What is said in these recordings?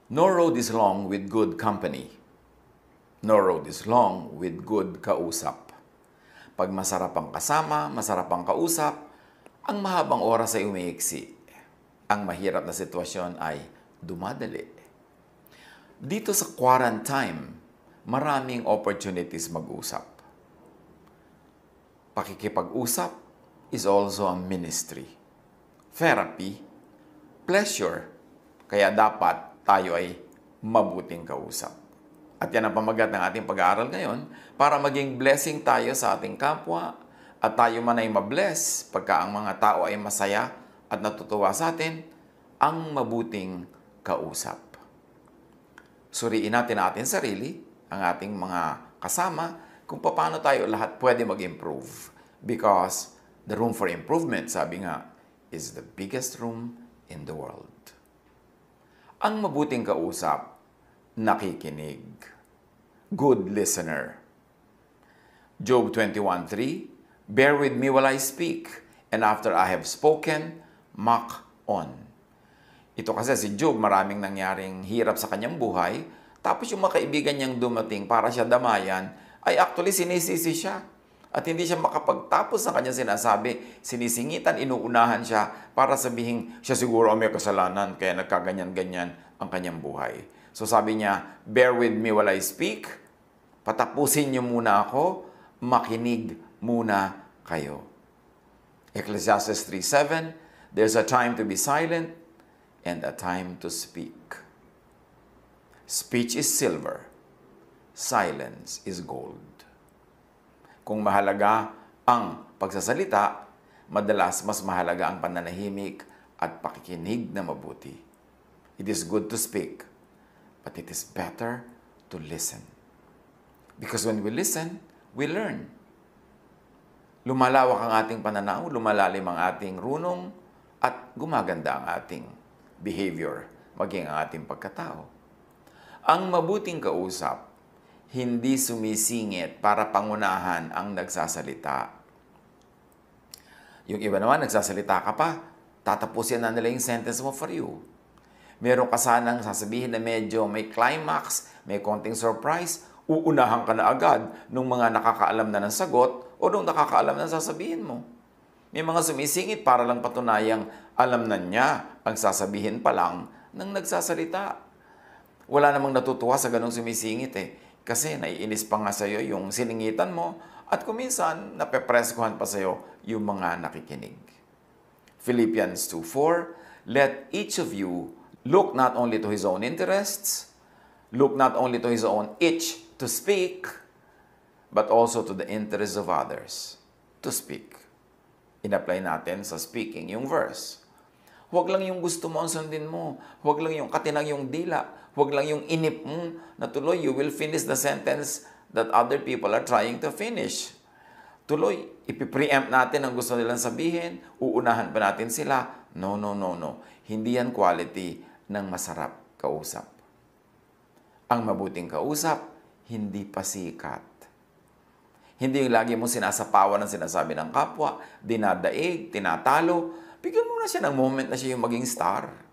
No road is long with good company. No road is long with good kausap. Pag masarap ang kasama, masarap ang kausap, ang mahabang oras ay umiiksi. Ang mahirap na sitwasyon ay dumadali. Dito sa quarantine, maraming opportunities mag-usap. Pakikipag-usap is also a ministry. Therapy, pleasure. Kaya dapat tayo ay mabuting kausap. At yan ang pamagat ng ating pag-aaral ngayon para maging blessing tayo sa ating kapwa at tayo man ay mabless pagka ang mga tao ay masaya at natutuwa sa atin, ang mabuting kausap. Suriin natin ang ating sarili, ang ating mga kasama, kung paano tayo lahat pwede mag-improve. Because the room for improvement, sabi nga, is the biggest room in the world. Ang mabuting kausap, nakikinig. Good listener. Job 21:3, bear with me while I speak, and after I have spoken, mock on. Ito kasi si Job, maraming nangyaring hirap sa kanyang buhay, tapos yung mga kaibigan niyang dumating para siya damayan, ay actually sinisisi siya. At hindi siya makapagtapos ng kanyang sinasabi, sinisingitan, inuunahan siya para sabihin siya siguro may kasalanan, kaya nagkaganyan-ganyan ang kanyang buhay. So sabi niya, bear with me while I speak, patapusin niyo muna ako, makinig muna kayo. Ecclesiastes 3:7, there's a time to be silent and a time to speak. Speech is silver, silence is gold. Kung mahalaga ang pagsasalita, madalas mas mahalaga ang pananahimik at pakikinig na mabuti. It is good to speak, but it is better to listen. Because when we listen, we learn. Lumalawak ang ating pananaw, lumalalim ang ating runong, at gumaganda ang ating behavior, maging ang ating pagkatao. Ang mabuting kausap, hindi sumisingit para pangunahan ang nagsasalita. Yung iba naman, nagsasalita ka pa, tatapusin na nila yung sentence mo for you. Meron ka sanang sasabihin na medyo may climax, may konting surprise, uunahan ka na agad nung mga nakakaalam na ng sagot o nung nakakaalam na sasabihin mo. May mga sumisingit para lang patunayang alam na niya ang sasabihin pa lang ng nagsasalita. Wala namang natutuwa sa ganong sumisingit eh. Kasi naiinis pa nga sa'yo yung siningitan mo at kuminsan napepreskuhan pa sa'yo yung mga nakikinig. Philippians 2:4, let each of you look not only to his own interests, look not only to his own itch to speak, but also to the interests of others to speak. In-apply natin sa speaking yung verse. Huwag lang yung gusto mo ang sundin mo. Huwag lang yung katinang yung dila. Huwag lang yung inip mo na tuloy, you will finish the sentence that other people are trying to finish. Tuloy, ipipreempt natin ang gusto nilang sabihin, uunahan pa natin sila. No, no, no, no. Hindi yan quality ng masarap kausap. Ang mabuting kausap, hindi pasikat. Hindi yung lagi mo sinasapawan ng sinasabi ng kapwa, dinadaig, tinatalo. Bigyan mo na siya ng moment na siya yung maging star.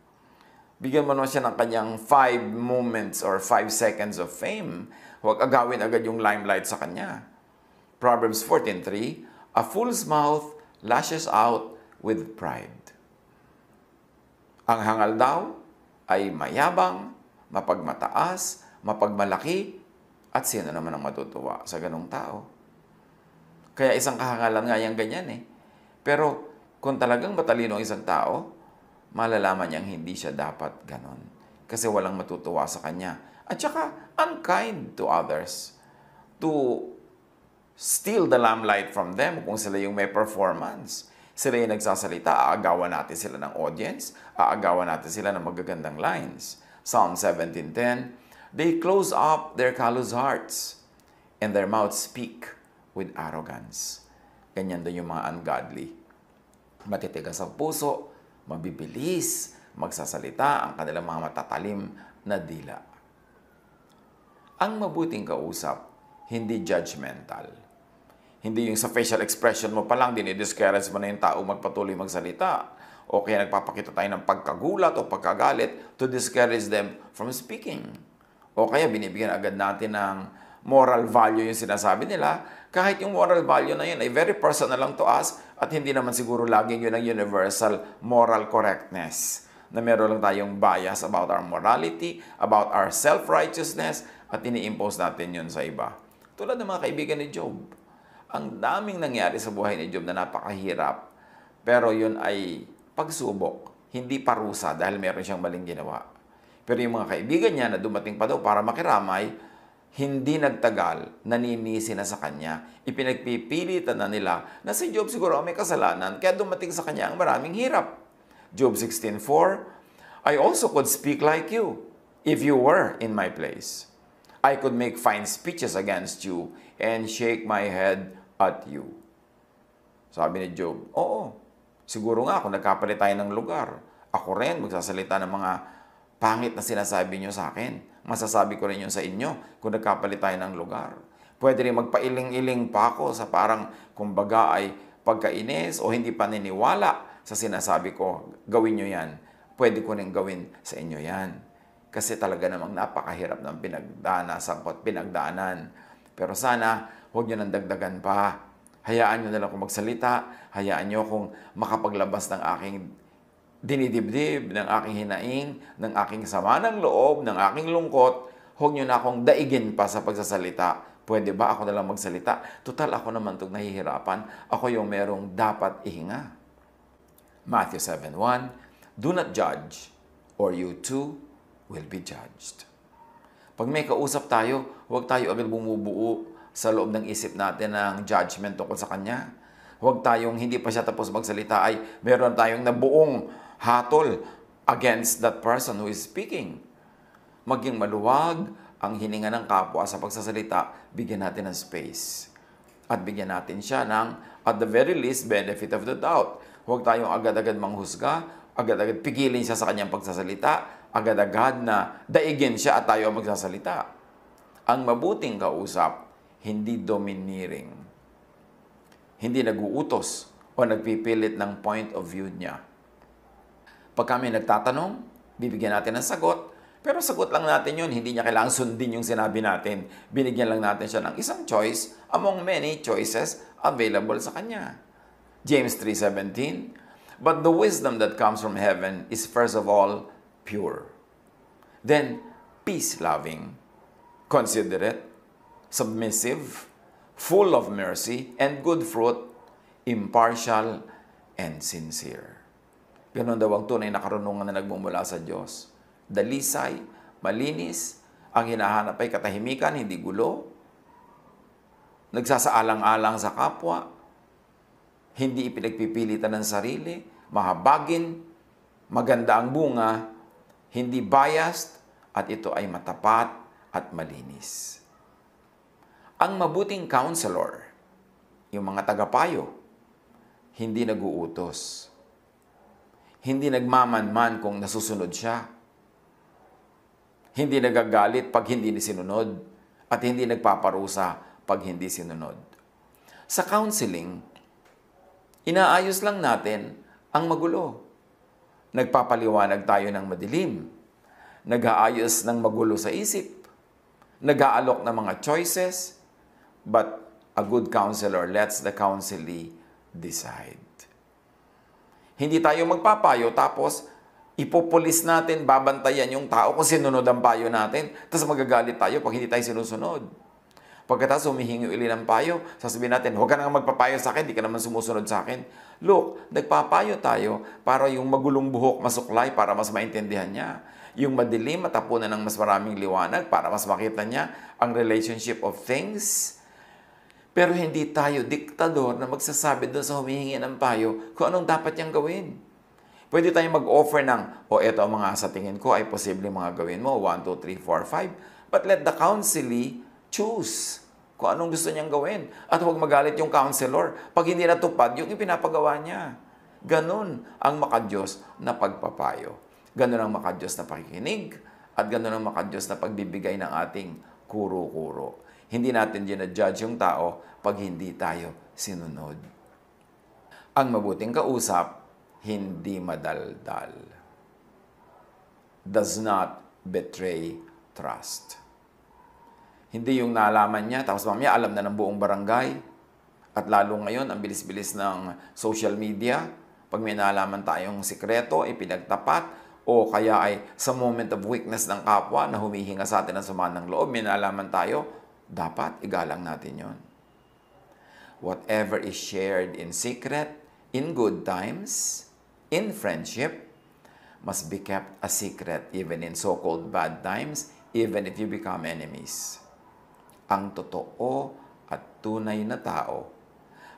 Bigyan mo na siya ng kanyang 5 moments or 5 seconds of fame. Huwag agawin agad yung limelight sa kanya. Proverbs 14:3, a fool's mouth lashes out with pride. Ang hangal daw ay mayabang, mapagmataas, mapagmalaki, at sino naman ang matutuwa sa ganong tao? Kaya isang kahangalan nga yung ganyan eh. Pero kung talagang matalino ang isang tao, malalaman niyang hindi siya dapat ganon. Kasi walang matutuwa sa kanya. At saka, unkind to others. To steal the limelight from them kung sila yung may performance. Sila yung nagsasalita, aagawan natin sila ng audience, aagawan natin sila ng magagandang lines. Psalm 17:10, they close up their callous hearts, and their mouths speak with arrogance. Ganyan din yung mga ungodly. Matitigas ang puso, mabibilis, magsasalita ang kanilang mga matatalim na dila. Ang mabuting kausap, hindi judgmental. Hindi yung sa facial expression mo pa lang, dinidiscourage mo na yung tao magpatuloy magsalita. o kaya nagpapakita tayo ng pagkagulat o pagkagalit to discourage them from speaking. O kaya binibigyan agad natin ng moral value yung sinasabi nila, kahit yung moral value na yun ay very personal lang to us at hindi naman siguro laging yun ang universal moral correctness. Na meron lang tayong bias about our morality, about our self-righteousness, at ini-impose natin yun sa iba. Tulad ng mga kaibigan ni Job. Ang daming nangyari sa buhay ni Job na napakahirap, pero yun ay pagsubok, hindi parusa dahil meron siyang maling ginawa. Pero yung mga kaibigan niya na dumating pa daw para makiramay, hindi nagtagal, naninisi na sa kanya. Ipinagpipilitan na nila na si Job siguro may kasalanan, kaya dumating sa kanya ang maraming hirap. Job 16:4, I also could speak like you if you were in my place. I could make fine speeches against you and shake my head at you. Sabi ni Job, oo, siguro nga kung nagkapalit tayo ng lugar, ako rin magsasalita ng mga pangit na sinasabi nyo sa akin. Masasabi ko rin yun sa inyo kung nagkapalit tayo ng lugar. Pwede rin magpailing-iling pa ako sa parang kumbaga ay pagkainis o hindi paniniwala sa sinasabi ko, gawin nyo yan. Pwede ko rin gawin sa inyo yan. Kasi talaga namang napakahirap ng pinagdaanan. Pero sana, huwag nyo nang dagdagan pa. Hayaan nyo na lang kung magsalita. Hayaan nyo kung makapaglabas ng aking dinidibdib, ng aking hinaing, ng aking sama ng loob, ng aking lungkot. Huwag nyo na akong daigin pa sa pagsasalita. Pwede ba ako na lang magsalita? Total, ako naman itong nahihirapan. Ako yung merong dapat ihinga. Matthew 7:1, do not judge, or you too will be judged. Pag may kausap tayo, huwag tayo agad bumubuo sa loob ng isip natin ng judgment tungkol sa kanya. Huwag tayong hindi pa siya tapos magsalita ay meron tayong nabuong hatol against that person who is speaking. Maging maluwag ang hininga ng kapwa sa pagsasalita, bigyan natin ng space. At bigyan natin siya ng, at the very least, benefit of the doubt. Huwag tayong agad-agad manghusga, agad-agad pigilin siya sa kanyang pagsasalita, agad-agad na daigin siya at tayo ang magsasalita. Ang mabuting kausap, hindi domineering. Hindi naguutos o nagpipilit ng point of view niya. Pag kami nagtatanong, bibigyan natin ng sagot, pero sagot lang natin yun, hindi niya kailangang sundin yung sinabi natin. Binigyan lang natin siya ng isang choice among many choices available sa kanya. James 3:17, but the wisdom that comes from heaven is first of all pure. Then, peace-loving, considerate, submissive, full of mercy and good fruit, impartial and sincere. Ganon daw ang tunay na karunungan na nagmumula sa Diyos. Dalisay, malinis, ang hinahanap ay katahimikan, hindi gulo, nagsasaalang-alang sa kapwa, hindi ipinagpipilitan ng sarili, mahabagin, maganda ang bunga, hindi biased, at ito ay matapat at malinis. Ang mabuting counselor, yung mga tagapayo, hindi naguutos. Hindi nagmamanman kung nasusunod siya. Hindi nagagalit pag hindi sinunod at hindi nagpaparusa pag hindi sinunod. Sa counseling, inaayos lang natin ang magulo. Nagpapaliwanag tayo ng madilim. Nag-aayos ng magulo sa isip. Nag-aalok ng mga choices. But a good counselor lets the counselee decide. Hindi tayo magpapayo tapos ipopulis natin, babantayan yung tao kung sinunod ang payo natin. Tapos magagalit tayo pag hindi tayo sinusunod. Pagkatapos humihingi uli ng payo, sasabihin natin, huwag ka nang magpapayo sa akin, di ka naman sumusunod sa akin. Look, nagpapayo tayo para yung magulong buhok masuklay para mas maintindihan niya. Yung madilim matapunan ng mas maraming liwanag para mas makita niya ang relationship of things. Pero hindi tayo diktador na magsasabi doon sa humihingi ng payo kung anong dapat niyang gawin. Pwede tayong mag-offer ng, eto ang mga sa tingin ko ay posible mga gawin mo, 1, 2, 3, 4, 5. But let the counselee choose kung anong gusto niyang gawin. At huwag magalit yung counselor pag hindi natupad yung ipinapagawa niya. Ganun ang makadiyos na pagpapayo. Ganun ang makadiyos na pakikinig. At ganun ang makadiyos na pagbibigay ng ating kuro-kuro. Hindi natin ginajudge yung tao pag hindi tayo sinunod. Ang mabuting kausap, hindi madaldal. Does not betray trust. Hindi yung nalaman niya, tapos mamaya alam na ng buong barangay. At lalo ngayon, ang bilis-bilis ng social media, pag may nalaman tayong sikreto, ipinagtapat, o kaya ay sa moment of weakness ng kapwa na humihinga sa atin ng sama ng loob, may nalaman tayo, dapat igalang natin yon. Whatever is shared in secret, in good times, in friendship, must be kept a secret even in so-called bad times, even if you become enemies. Ang totoo at tunay na tao,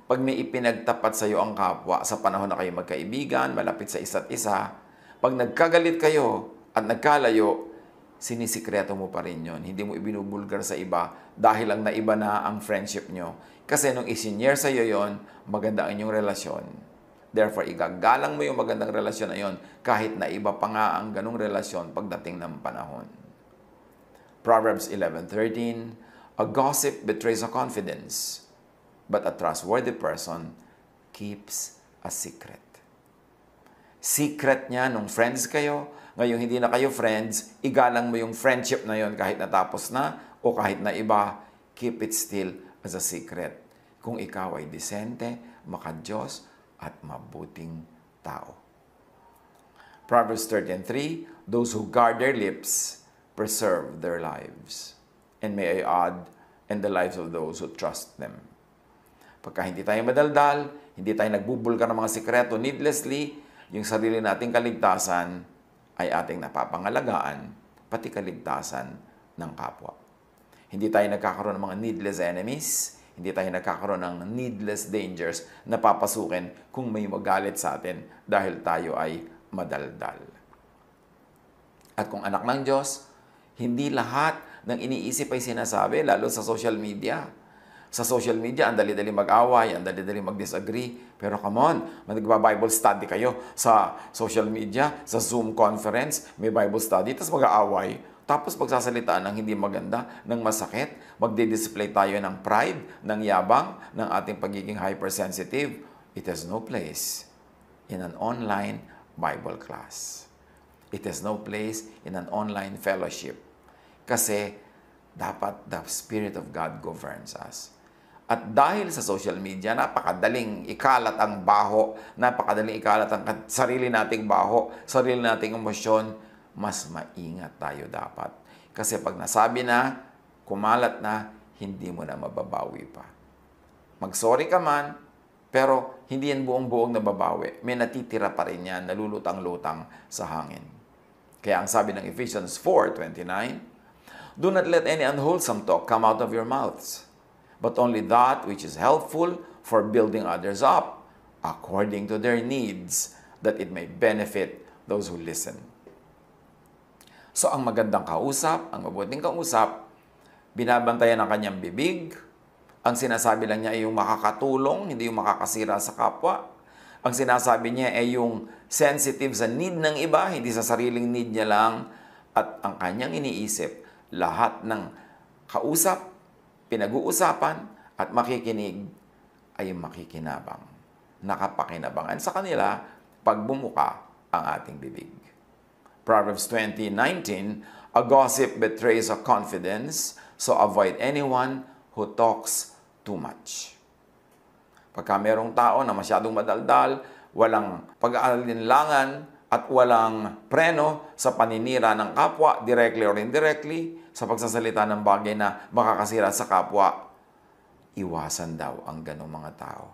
pag may ipinagtapat sa iyo ang kapwa sa panahon na kayo magkaibigan, malapit sa isa't isa, pag nagkagalit kayo at nagkalayo, sinisikreto mo pa rin yon. Hindi mo ibinubulgar sa iba dahil lang naiba na ang friendship nyo. Kasi nung isinyer sa iyo yon, maganda ang inyong relasyon. Therefore, igagalang mo yung magandang relasyon na yon kahit na iba pa nga ang ganong relasyon pagdating ng panahon. Proverbs 11:13, a gossip betrays a confidence, but a trustworthy person keeps a secret. Secret niya nung friends kayo, ngayong hindi na kayo friends, igalang mo yung friendship na yon kahit natapos na o kahit na iba, keep it still as a secret. Kung ikaw ay disente, makadiyos, at mabuting tao. Proverbs 13:3, those who guard their lips preserve their lives. And may I add, and the lives of those who trust them. Pagka hindi tayo madaldal, hindi tayo nagbubulgar ng mga sikreto needlessly, yung sarili nating kaligtasan ay ating napapangalagaan, pati kaligtasan ng kapwa. Hindi tayo nagkakaroon ng mga needless enemies, hindi tayo nagkakaroon ng needless dangers na papasukin kung may magalit sa atin dahil tayo ay madaldal. At kung anak ng Diyos, hindi lahat ng iniisip ay sinasabi, lalo sa social media. Sa social media, ang dali-dali mag-away, ang dali-dali mag-disagree. Pero come on, magba-Bible study kayo sa social media, sa Zoom conference, may Bible study, tapos mag-aaway. Tapos pagsasalitaan ng hindi maganda, ng masakit, magdi-display tayo ng pride, ng yabang, ng ating pagiging hypersensitive. It has no place in an online Bible class. It has no place in an online fellowship. Kasi dapat the Spirit of God governs us. At dahil sa social media, napakadaling ikalat ang baho, napakadaling ikalat ang sarili nating baho, sarili nating emosyon, mas maingat tayo dapat. Kasi pag nasabi na, kumalat na, hindi mo na mababawi pa. Mag-sorry ka man, pero hindi yan buong-buong nababawi. May natitira pa rin yan, nalulutang-lutang sa hangin. Kaya ang sabi ng Ephesians 4:29, do not let any unwholesome talk come out of your mouths, but only that which is helpful for building others up, according to their needs, that it may benefit those who listen. So, ang magandang kausap, ang mabuting kausap, binabantayan ang kanyang bibig, ang sinasabi lang niya ay yung makakatulong, hindi yung makakasira sa kapwa. Ang sinasabi niya ay yung sensitive sa need ng iba, hindi sa sariling need niya lang. At ang kanyang iniisip, lahat ng kausap, pinag-uusapan, at makikinig ay makikinabang. Nakapakinabangan sa kanila pag bumuka ang ating bibig. Proverbs 20:19, a gossip betrays a confidence, so avoid anyone who talks too much. Pagka merong tao na masyadong madaldal, walang pag-aalinlangan at walang preno sa paninira ng kapwa, directly or indirectly, sa pagsasalita ng bagay na makakasira sa kapwa, iwasan daw ang ganong mga tao.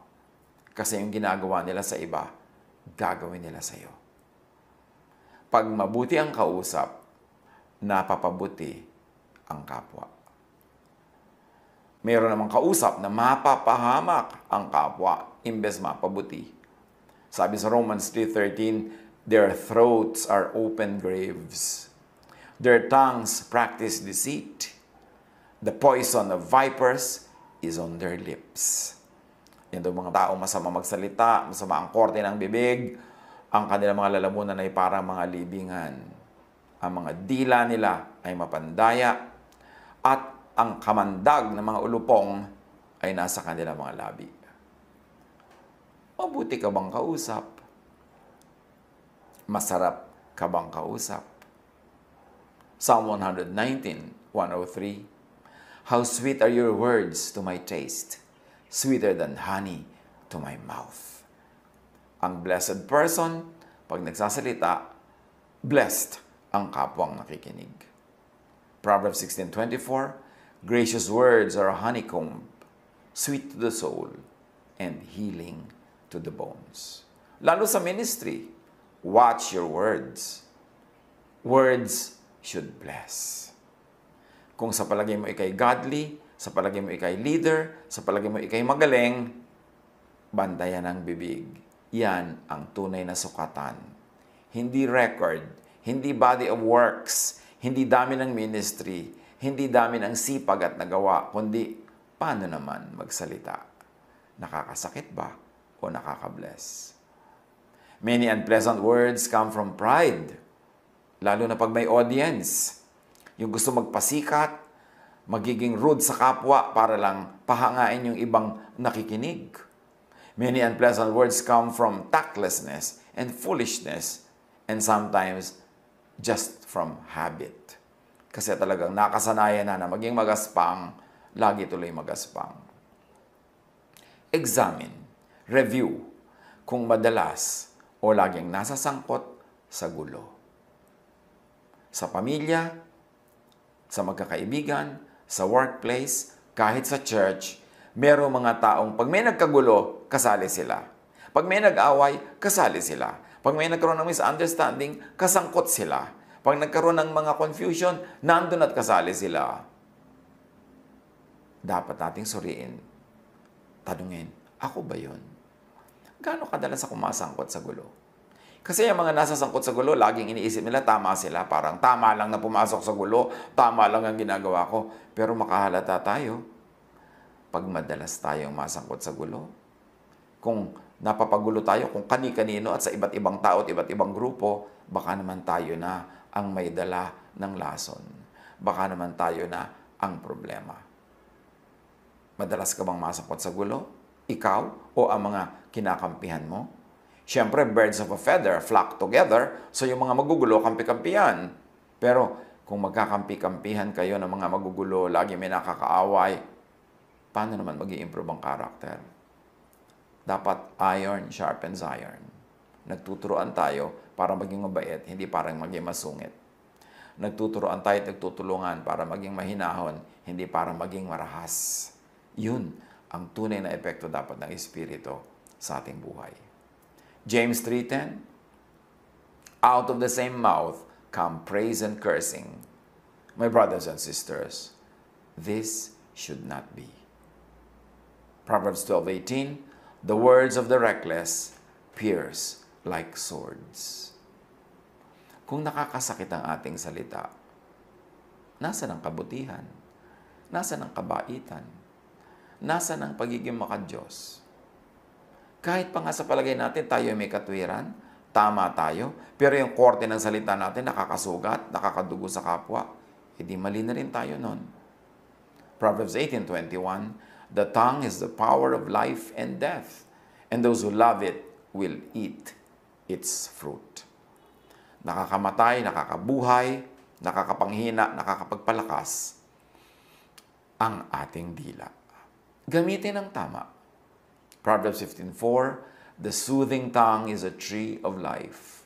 Kasi yung ginagawa nila sa iba, gagawin nila sa iyo. Pag mabuti ang kausap, napapabuti ang kapwa. Mayroon namang kausap na mapapahamak ang kapwa, imbes mapabuti. Sabi sa Romans 3:13, their throats are open graves. Their tongues practice deceit. The poison of vipers is on their lips. Yan daw mga tao masama magsalita, masama ang korte ng bibig, ang kanilang mga lalamunan ay parang mga libingan. Ang mga dila nila ay mapandaya, at ang kamandag ng mga ulupong ay nasa kanilang mga labi. Mabuti ka bang kausap? Masarap ka bang kausap? Psalm 119:103. How sweet are your words to my taste, sweeter than honey to my mouth. Ang blessed person, pag nagsasalita, blessed ang kapwang nakikinig. Proverbs 16:24, gracious words are a honeycomb, sweet to the soul, and healing to the bones. Lalo sa ministry, watch your words. Words should bless. Kung sa palagay mo ikay godly, sa palagay mo ikay leader, sa palagay mo ikay magaling, bantayan ang bibig. Yan ang tunay na sukatan. Hindi record, hindi body of works, hindi dami ng ministry, hindi dami ng sipag at nagawa, kundi paano naman magsalita. Nakakasakit ba o nakakabless? Many unpleasant words come from pride, lalo na pag may audience. Yung gusto magpasikat, magiging rude sa kapwa para lang pahangain yung ibang nakikinig. Many unpleasant words come from tactlessness and foolishness, and sometimes just from habit. Kasi talagang nakasanayan na maging magaspang, lagi tuloy magaspang. Examine, review, kung madalas o laging nasasangkot sa gulo. Sa pamilya, sa magkakaibigan, sa workplace, kahit sa church, merong mga taong pag may nagkagulo, kasali sila. Pag may nag-away, kasali sila. Pag may nagkaroon ng misunderstanding, kasangkot sila. Pag nagkaroon ng mga confusion, nandun at kasali sila. Dapat nating suriin. Tanungin, ako ba yun? Gaano kadalas ako masangkot sa gulo? Kasi yung mga nasasangkot sa gulo, laging iniisip nila, tama sila. Parang tama lang na pumasok sa gulo, tama lang ang ginagawa ko. Pero makahalata tayo pag madalas tayong masangkot sa gulo. Kung napapagulo tayo kung kani-kanino at sa iba't ibang tao at iba't ibang grupo, baka naman tayo na ang may dala ng lason. Baka naman tayo na ang problema. Madalas ka bang masangkot sa gulo? Ikaw o ang mga kinakampihan mo? Siyempre, birds of a feather flock together, so yung mga magugulo, kampi-kampihan. Pero kung magkakampi-kampihan kayo ng mga magugulo, lagi may nakakaaway, paano naman mag-i-improve ang karakter? Dapat iron sharpens iron. Nagtuturoan tayo para maging mabait, hindi para maging masungit. Nagtuturoan tayo at nagtutulungan para maging mahinahon, hindi para maging marahas. Yun ang tunay na epekto dapat ng Espiritu sa ating buhay. James 3:10, out of the same mouth come praise and cursing. My brothers and sisters, this should not be. Proverbs 12:18, the words of the reckless pierce like swords. Kung nakakasakit ang ating salita, nasaan ang kabutihan? Nasaan ang kabaitan? Nasaan ang pagiging makadiyos? Kahit pa nga sa palagay natin, tayo may katwiran, tama tayo, pero yung korte ng salita natin nakakasugat, nakakadugo sa kapwa, hindi mali na rin tayo nun. Proverbs 18:21, the tongue is the power of life and death, and those who love it will eat its fruit. Nakakamatay, nakakabuhay, nakakapanghina, nakakapagpalakas ang ating dila. Gamitin ang tama. Proverbs 15:4, the soothing tongue is a tree of life,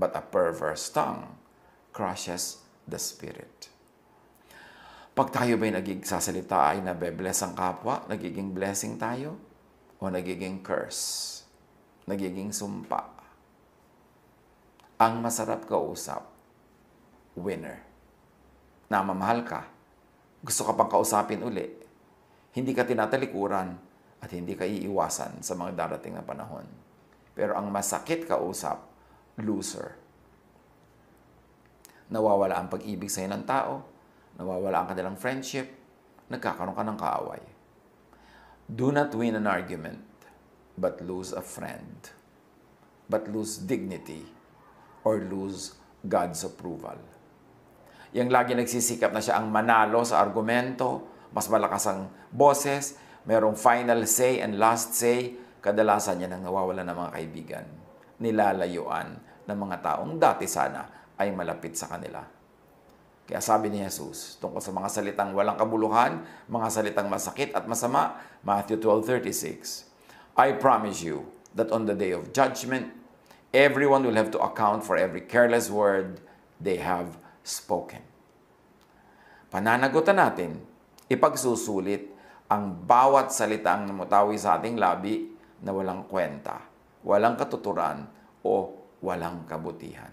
but a perverse tongue crushes the spirit. Pag tayo ba'y nagsasalita ay nabe-bless ang kapwa, nagiging blessing tayo, o nagiging curse, nagiging sumpa? Ang masarap kausap, winner. Namamahal ka, gusto ka pang kausapin uli, hindi ka tinatalikuran at hindi ka iiwasan sa mga darating na panahon. Pero ang masakit kausap, loser. Nawawala ang pag-ibig sa'yo ng tao, nawawala ang kanilang friendship, nagkakaroon ka ng kaaway. Do not win an argument, but lose a friend. But lose dignity or lose God's approval. Yang lagi nagsisikap na siya ang manalo sa argumento, mas malakas ang boses, merong final say and last say, kadalasan niya nang nawawala ng mga kaibigan. Nilalayuan ng mga taong dati sana ay malapit sa kanila. Kaya sabi ni Jesus, tungkol sa mga salitang walang kabuluhan, mga salitang masakit at masama, Matthew 12:36, I promise you that on the day of judgment, everyone will have to account for every careless word they have spoken. Pananagutan natin, ipagsusulit ang bawat salitang namutawi sa ating labi na walang kwenta, walang katuturan, o walang kabutihan.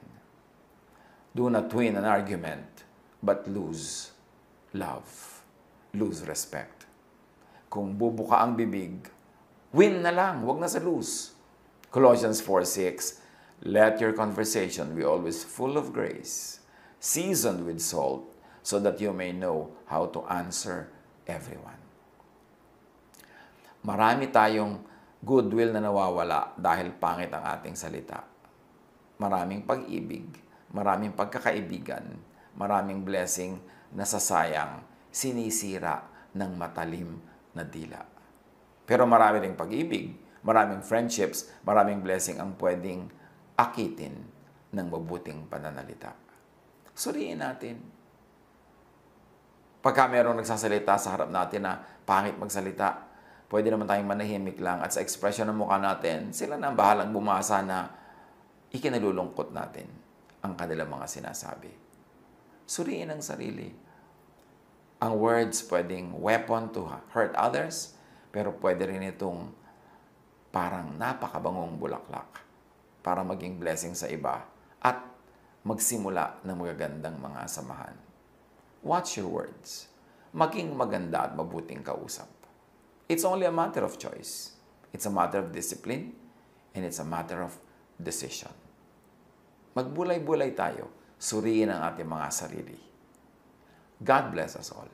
Do not win an argument, but lose love. Lose respect. Kung bubuka ang bibig, win na lang, wag na sa lose. Colossians 4:6, let your conversation be always full of grace, seasoned with salt, so that you may know how to answer everyone. Marami tayong goodwill na nawawala dahil pangit ang ating salita. Maraming pag-ibig, maraming pagkakaibigan, maraming blessing na sasayang, sinisira ng matalim na dila. Pero marami ring pag-ibig, maraming friendships, maraming blessing ang pwedeng akitin ng mabuting pananalita. Suriin natin. Pagka mayroong nagsasalita sa harap natin na pangit magsalita, pwede naman tayong manahimik lang at sa ekspresyon ng mukha natin, sila na ang bahalang bumasa na ikinalulungkot natin ang kanilang mga sinasabi. Suriin ang sarili. Ang words pwedeng weapon to hurt others, pero pwede rin itong parang napakabangong bulaklak para maging blessing sa iba at magsimula ng magagandang mga samahan. Watch your words. Maging maganda at mabuting kausap. It's only a matter of choice. It's a matter of discipline, and it's a matter of decision. Magbulay-bulay tayo, suriin ang ating mga sarili. God bless us all.